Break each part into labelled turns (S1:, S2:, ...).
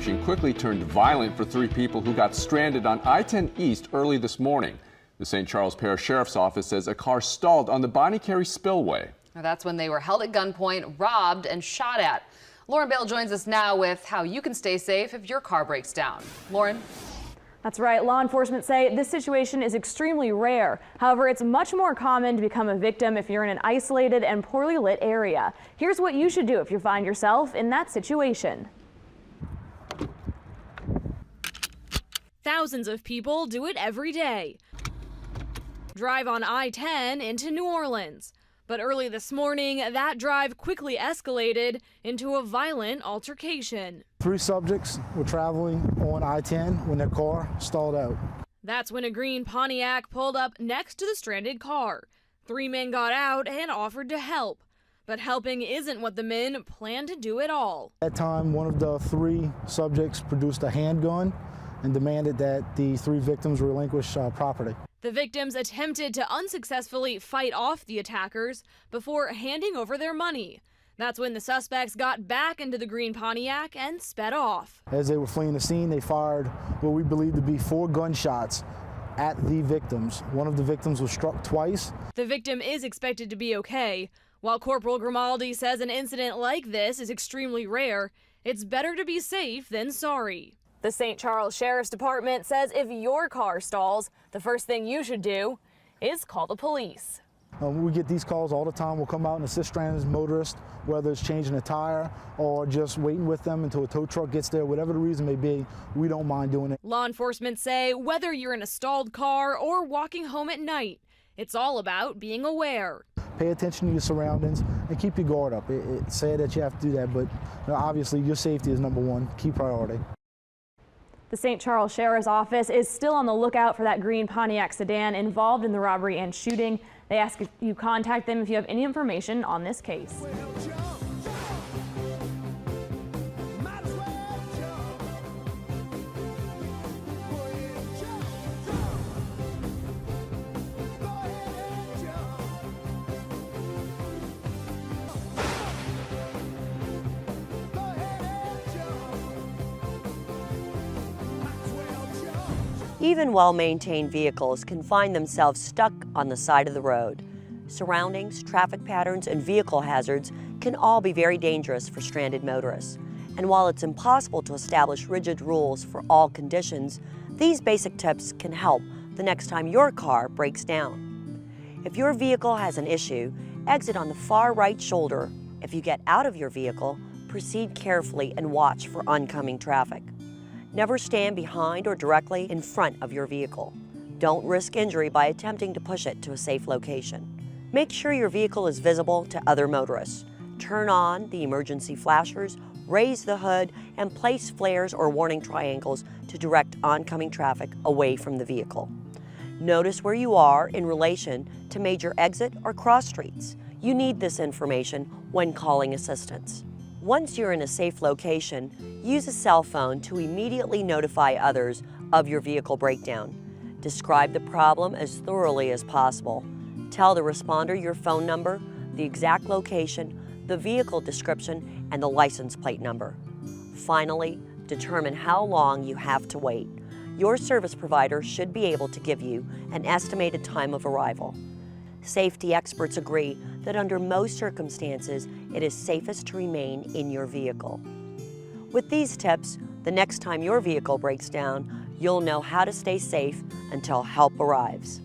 S1: situation quickly turned violent for 3 people who got stranded on I-10 East early this morning. The St. Charles Parish Sheriff's Office says a car stalled on the Bonnie Carey spillway.
S2: Now that's when they were held at gunpoint, robbed, and shot at. Lauren Bale joins us now with how you can stay safe if your car breaks down. Lauren?
S3: That's right. Law enforcement say this situation is extremely rare. However, it's much more common to become a victim if you're in an isolated and poorly lit area. Here's what you should do if you find yourself in that situation.
S4: Thousands of people do it every day. Drive on I-10 into New Orleans. But early this morning, that drive quickly escalated into a violent altercation.
S5: 3 subjects were traveling on I-10 when their car stalled out.
S4: That's when a green Pontiac pulled up next to the stranded car. 3 men got out and offered to help. But helping isn't what the men planned to do at all.
S5: At that time, one of the 3 subjects produced a handgun and demanded that the 3 victims relinquish property.
S4: The victims attempted to unsuccessfully fight off the attackers before handing over their money. That's when the suspects got back into the green Pontiac and sped off.
S5: As they were fleeing the scene, they fired what we believe to be 4 gunshots at the victims. One of the victims was struck twice.
S4: The victim is expected to be okay. While Corporal Grimaldi says an incident like this is extremely rare, it's better to be safe than sorry.
S3: The St. Charles Sheriff's Department says if your car stalls, the first thing you should do is call the police.
S5: We get these calls all the time. We'll come out and assist stranded motorists, whether it's changing a tire or just waiting with them until a tow truck gets there. Whatever the reason may be, we don't mind doing it.
S4: Law enforcement say whether you're in a stalled car or walking home at night, it's all about being aware.
S5: Pay attention to your surroundings and keep your guard up. It's sad that you have to do that, but obviously your safety is #1, key priority.
S3: The St. Charles Sheriff's Office is still on the lookout for that green Pontiac sedan involved in the robbery and shooting. They ask if you contact them if you have any information on this case.
S6: Even well-maintained vehicles can find themselves stuck on the side of the road. Surroundings, traffic patterns, and vehicle hazards can all be very dangerous for stranded motorists. And while it's impossible to establish rigid rules for all conditions, these basic tips can help the next time your car breaks down. If your vehicle has an issue, exit on the far right shoulder. If you get out of your vehicle, proceed carefully and watch for oncoming traffic. Never stand behind or directly in front of your vehicle. Don't risk injury by attempting to push it to a safe location. Make sure your vehicle is visible to other motorists. Turn on the emergency flashers, raise the hood, and place flares or warning triangles to direct oncoming traffic away from the vehicle. Notice where you are in relation to major exit or cross streets. You need this information when calling assistance. Once you're in a safe location, use a cell phone to immediately notify others of your vehicle breakdown. Describe the problem as thoroughly as possible. Tell the responder your phone number, the exact location, the vehicle description, and the license plate number. Finally, determine how long you have to wait. Your service provider should be able to give you an estimated time of arrival. Safety experts agree that under most circumstances, it is safest to remain in your vehicle. With these tips, the next time your vehicle breaks down, you'll know how to stay safe until help arrives.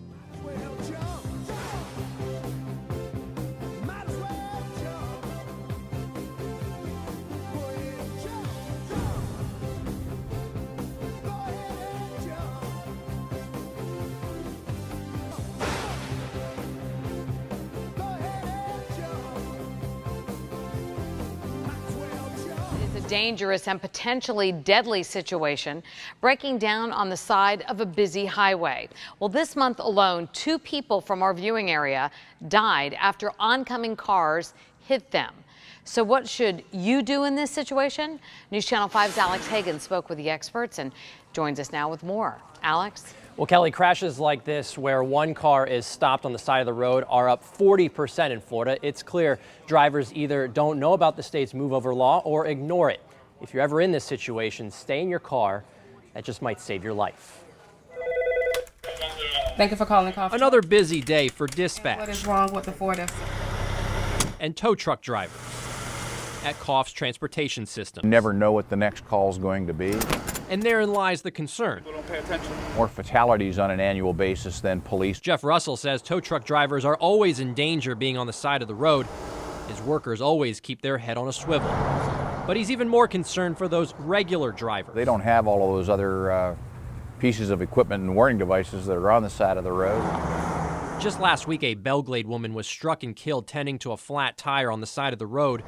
S2: Dangerous and potentially deadly situation breaking down on the side of a busy highway. Well, this month alone, 2 people from our viewing area died after oncoming cars hit them. So what should you do in this situation? News Channel 5's Alex Hagan spoke with the experts and joins us now with more. Alex?
S7: Well, Kelly, crashes like this where one car is stopped on the side of the road are up 40% in Florida. It's clear drivers either don't know about the state's move over law or ignore it. If you're ever in this situation, stay in your car. That just might save your life.
S8: Thank you for calling Coffee.
S7: Another busy day for dispatch.
S8: What is wrong with the Ford F?
S7: And tow truck drivers at Coff's transportation system.
S9: You never know what the next call is going to be.
S7: And therein lies the concern.
S8: Don't pay attention.
S9: More fatalities on an annual basis than police.
S7: Jeff Russell says tow truck drivers are always in danger being on the side of the road. His workers always keep their head on a swivel. But he's even more concerned for those regular drivers.
S9: They don't have all of those other pieces of equipment and warning devices that are on the side of the road.
S7: Just last week, a Belglade woman was struck and killed tending to a flat tire on the side of the road.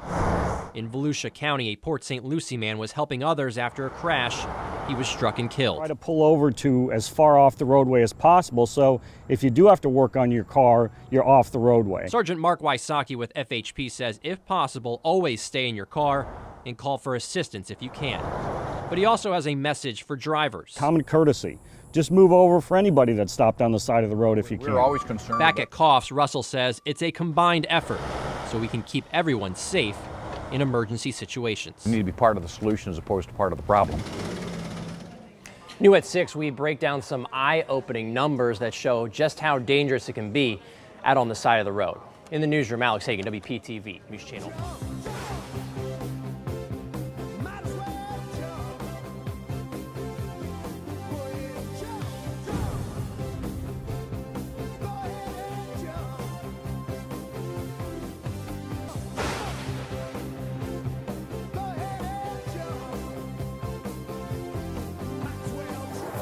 S7: In Volusia County, a Port St. Lucie man was helping others after a crash. He was struck and killed.
S10: Try to pull over to as far off the roadway as possible, so if you do have to work on your car, you're off the roadway.
S7: Sergeant Mark Wysocki with FHP says, if possible, always stay in your car and call for assistance if you can. But he also has a message for drivers.
S10: Common courtesy. Just move over for anybody that stopped on the side of the road if you can.
S9: We're always concerned.
S7: Back at Coff's, Russell says it's a combined effort so we can keep everyone safe in emergency situations.
S9: We need to be part of the solution as opposed to part of the problem.
S7: New at 6, we break down some eye-opening numbers that show just how dangerous it can be out on the side of the road. In the newsroom, Alex Hagan, WPTV News Channel.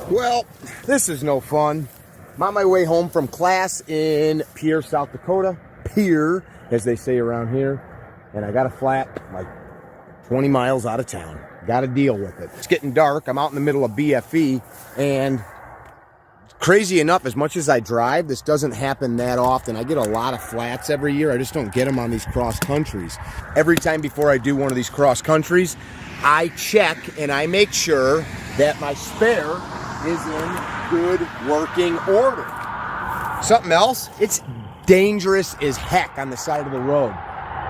S11: Well, this is no fun. I'm on my way home from class in Pierre, South Dakota. Pierre, as they say around here. And I got a flat like 20 miles out of town. Got to deal with it. It's getting dark. I'm out in the middle of BFE. And crazy enough, as much as I drive, this doesn't happen that often. I get a lot of flats every year. I just don't get them on these cross countries. Every time before I do one of these cross countries, I check and I make sure that my spare is in good working order. Something else, it's dangerous as heck on the side of the road.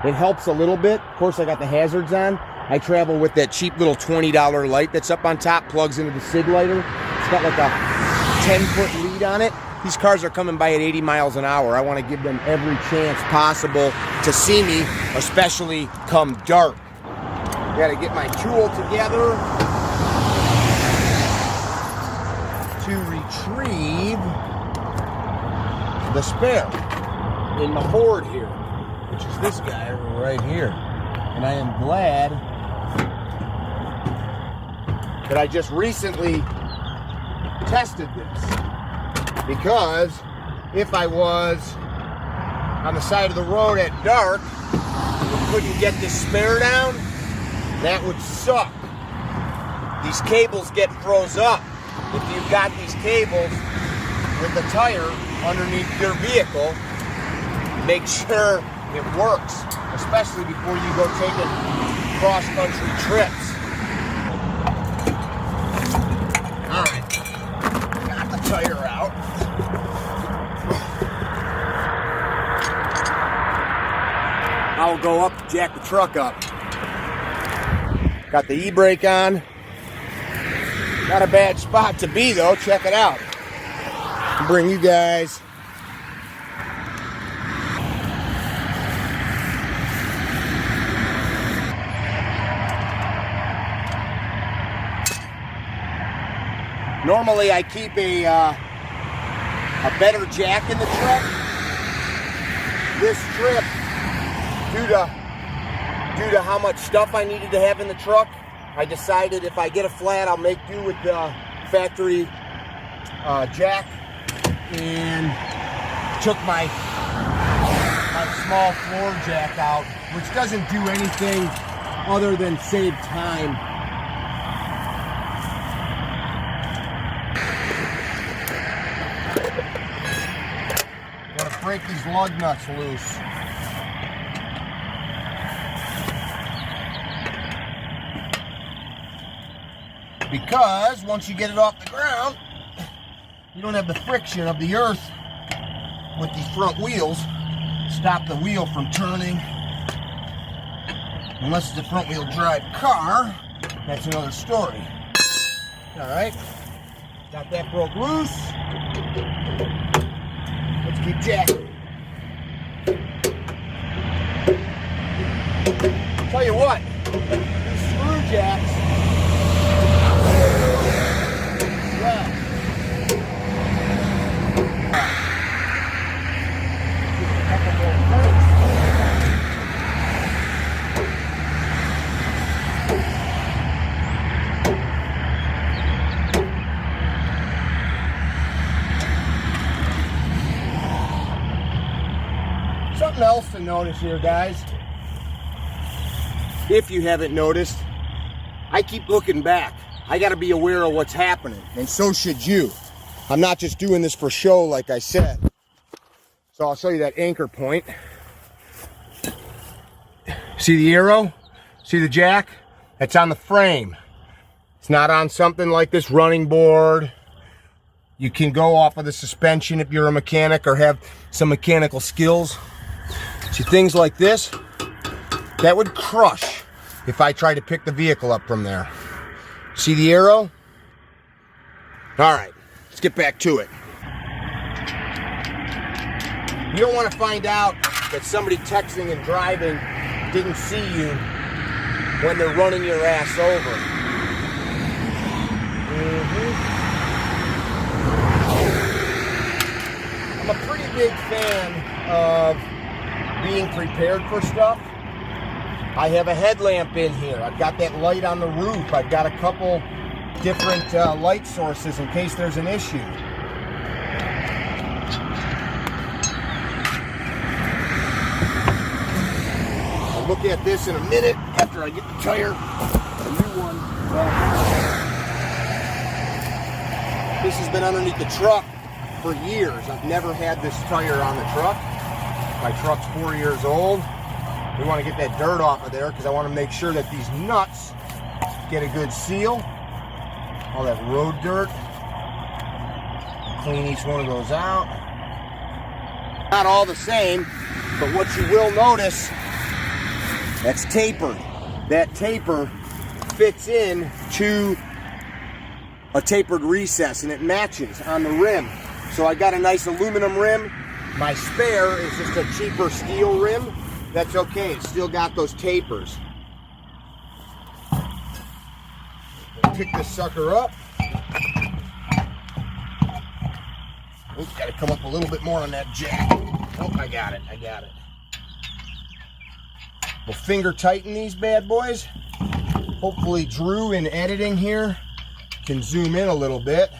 S11: It helps a little bit. Of course, I got the hazards on. I travel with that cheap little $20 light that's up on top, plugs into the SIG lighter. It's got like a 10-foot lead on it. These cars are coming by at 80 miles an hour. I want to give them every chance possible to see me, especially come dark. Got to get my tool together to retrieve the spare in my Ford here, which is this guy right here. And I am glad that I just recently tested this, because if I was on the side of the road at dark and couldn't get this spare down, that would suck. These cables get froze up. If you've got these cables with the tire underneath your vehicle, make sure it works, especially before you go taking cross-country trips. All right, got the tire out. I'll go up, jack the truck up. Got the e-brake on. Not a bad spot to be, though. Check it out. I'll bring you guys normally I keep a better jack in the truck. This trip, due to how much stuff I needed to have in the truck, I decided if I get a flat, I'll make do with the factory jack, and took my small floor jack out, which doesn't do anything other than save time. Gotta break these lug nuts loose. Because once you get it off the ground, you don't have the friction of the earth with these front wheels. Stop the wheel from turning. Unless it's a front wheel drive car. that's another story. All right, got that broke loose. Let's keep jacking. Tell you what, these screw jacks, well, a couple more cranks. Something else to notice here, guys. If you haven't noticed, I keep looking back. I got to be aware of what's happening, and so should you. I'm not just doing this for show, like I said. So I'll show you that anchor point. See the arrow? See the jack? That's on the frame. It's not on something like this running board. You can go off of the suspension if you're a mechanic or have some mechanical skills. See, things like this, that would crush if I tried to pick the vehicle up from there. See the arrow? All right, let's get back to it. You don't want to find out that somebody texting and driving didn't see you when they're running your ass over. I'm a pretty big fan of being prepared for stuff. I have a headlamp in here. I've got that light on the roof. I've got a couple different light sources in case there's an issue. I'll look at this in a minute after I get the tire, a new one. This has been underneath the truck for years. I've never had this tire on the truck. My truck's 4 years old. We want to get that dirt off of there because I want to make sure that these nuts get a good seal. All that road dirt. Clean each one of those out. Not all the same, but what you will notice, that's tapered. That taper fits in to a tapered recess and it matches on the rim. So I got a nice aluminum rim. My spare is just a cheaper steel rim. That's okay, it's still got those tapers. Pick this sucker up. Oops, gotta come up a little bit more on that jack. Oh, I got it. We'll finger tighten these bad boys. Hopefully Drew in editing here can zoom in a little bit.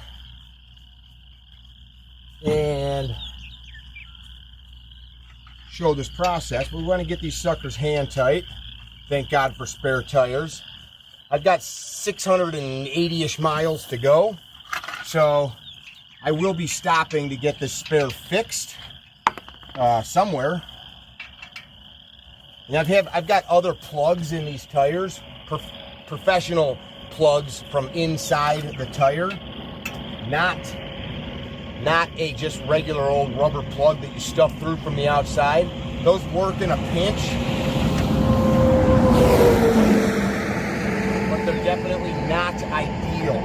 S11: And show this process. We want to get these suckers hand tight. Thank God for spare tires. I've got 680-ish miles to go, so I will be stopping to get this spare fixed somewhere. And I've got other plugs in these tires, professional plugs from inside the tire, not a just regular old rubber plug that you stuff through from the outside. Those work in a pinch, but they're definitely not ideal.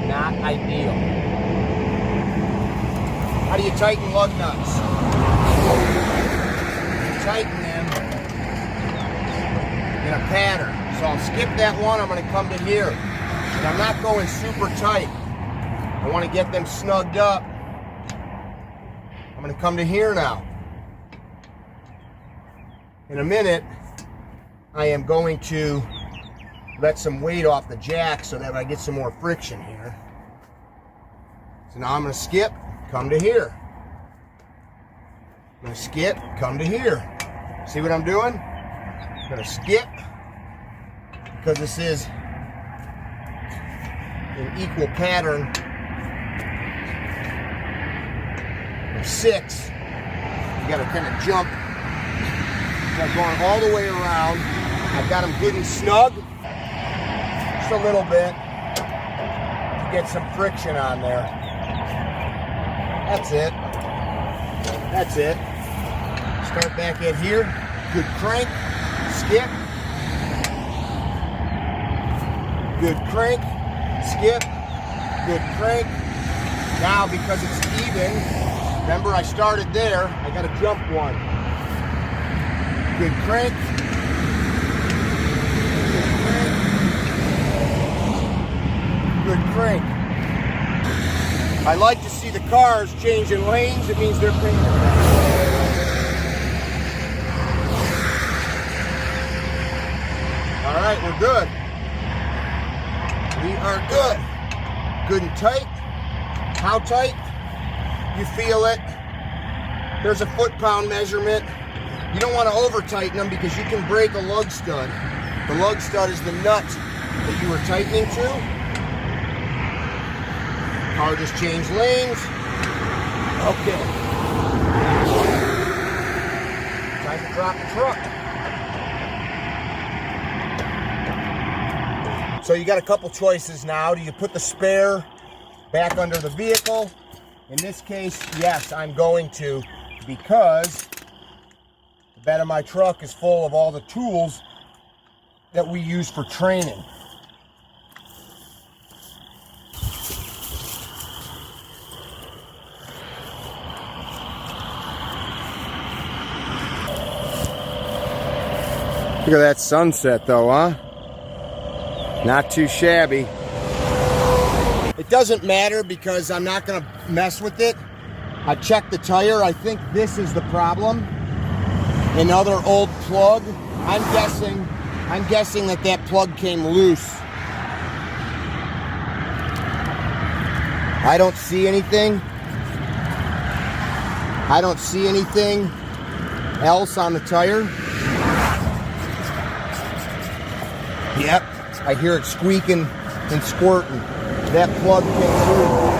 S11: Not ideal. How do you tighten lug nuts? You tighten them in a pattern. So I'll skip that one, I'm gonna come to here. And I'm not going super tight. I want to get them snugged up. I'm going to come to here now. In a minute, I am going to let some weight off the jack so that I get some more friction here. So now I'm going to skip, come to here. I'm going to skip, come to here. See what I'm doing? I'm going to skip because this is an equal pattern. 6, you got to kind of jump. I'm going all the way around. I've got them good and snug, just a little bit to get some friction on there. That's it. That's it. Start back at here. Good crank. Skip. Good crank, skip, good crank. Now, because it's even, remember I started there, I gotta jump one. Good crank. Good crank. I like to see the cars changing lanes. It means they're paying attention. All right, we're good. We are good. Good and tight. How tight? You feel it. There's a foot-pound measurement. You don't want to over-tighten them because you can break a lug stud. The lug stud is the nut that you were tightening to. Car just changed lanes. Okay. Time to drop the truck. So you got a couple choices now. Do you put the spare back under the vehicle? In this case, yes, I'm going to, because the bed of my truck is full of all the tools that we use for training. Look at that sunset though, huh? Not too shabby. It doesn't matter because I'm not gonna mess with it. I checked the tire. I think this is the problem. Another old plug. I'm guessing that plug came loose. I don't see anything. I don't see anything else on the tire. Yep, I hear it squeaking and squirting. That plug came through.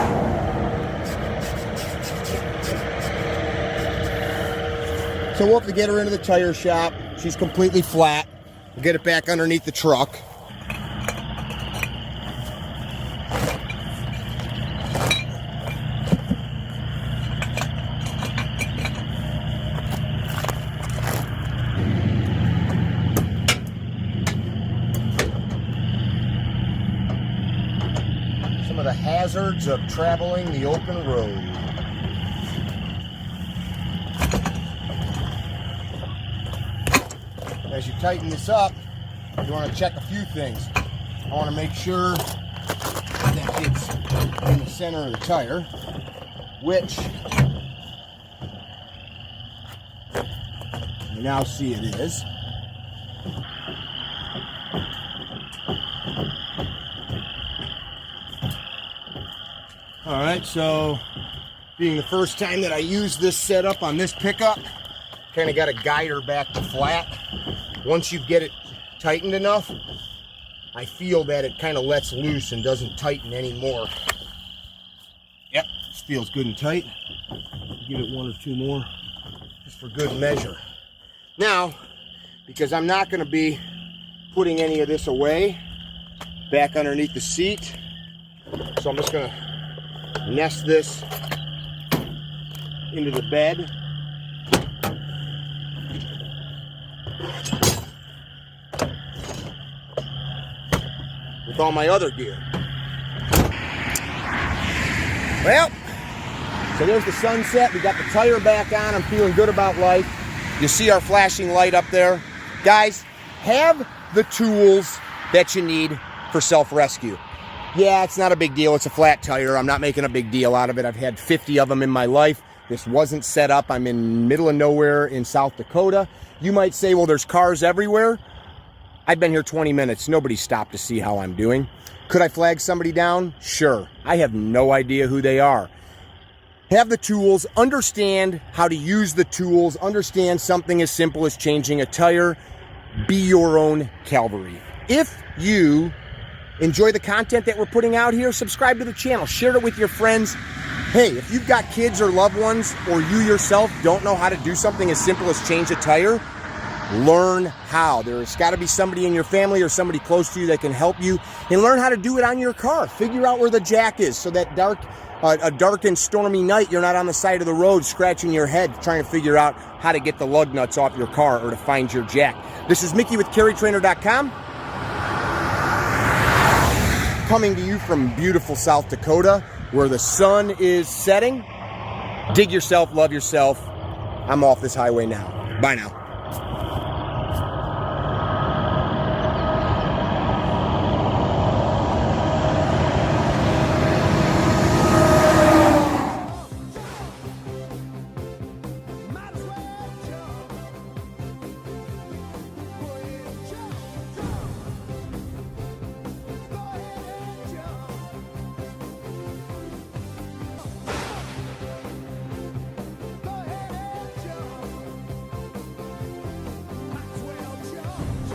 S11: So we'll have to get her into the tire shop. She's completely flat. We'll get it back underneath the truck. Some of the hazards of traveling the open road. As you tighten this up, you want to check a few things. I want to make sure that it's in the center of the tire, which you now see it is. All right, so being the first time that I use this setup on this pickup, kind of got to guide her back to flat. Once you get it tightened enough, I feel that it kind of lets loose and doesn't tighten anymore. Yep, this feels good and tight. Give it one or two more, just for good measure. Now, because I'm not going to be putting any of this away back underneath the seat, so I'm just going to nest this into the bed. With all my other gear. Well, so there's the sunset. We got the tire back on. I'm feeling good about life. You see our flashing light up there. Guys, have the tools that you need for self-rescue. Yeah, it's not a big deal. It's a flat tire. I'm not making a big deal out of it. I've had 50 of them in my life. This wasn't set up. I'm in the middle of nowhere in South Dakota. You might say, well, there's cars everywhere. I've been here 20 minutes. Nobody stopped to see how I'm doing. Could I flag somebody down? Sure. I have no idea who they are. Have the tools, understand how to use the tools, understand something as simple as changing a tire. Be your own cavalry. If you enjoy the content that we're putting out here, subscribe to the channel, share it with your friends. Hey, if you've got kids or loved ones, or you yourself don't know how to do something as simple as change a tire, learn how. There's got to be somebody in your family or somebody close to you that can help you, and learn how to do it on your car. Figure out where the jack is so that a dark and stormy night, you're not on the side of the road scratching your head trying to figure out how to get the lug nuts off your car or to find your jack. This is Mickey with CarryTrainer.com. coming to you from beautiful South Dakota, where the sun is setting. Dig yourself, love yourself. I'm off this highway now. Bye now.